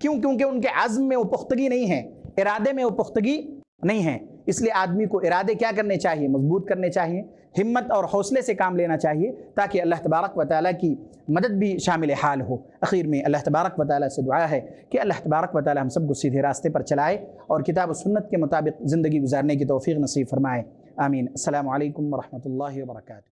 کیوں؟ کیونکہ ان کے عزم میں وہ پختگی نہیں ہے، ارادے میں وہ پختگی نہیں ہے۔ اس لیے آدمی کو ارادے کیا کرنے چاہیے؟ مضبوط کرنے چاہیے، ہمت اور حوصلے سے کام لینا چاہیے، تاکہ اللہ تبارک و تعالیٰ کی مدد بھی شامل حال ہو۔ اخیر میں اللہ تبارک و تعالیٰ سے دعا ہے کہ اللہ تبارک و تعالیٰ ہم سب کو سیدھے راستے پر چلائے اور کتاب و سنت کے مطابق زندگی گزارنے کی توفیق نصیب فرمائے۔ آمین۔ السلام علیکم ورحمۃ اللہ وبرکاتہ۔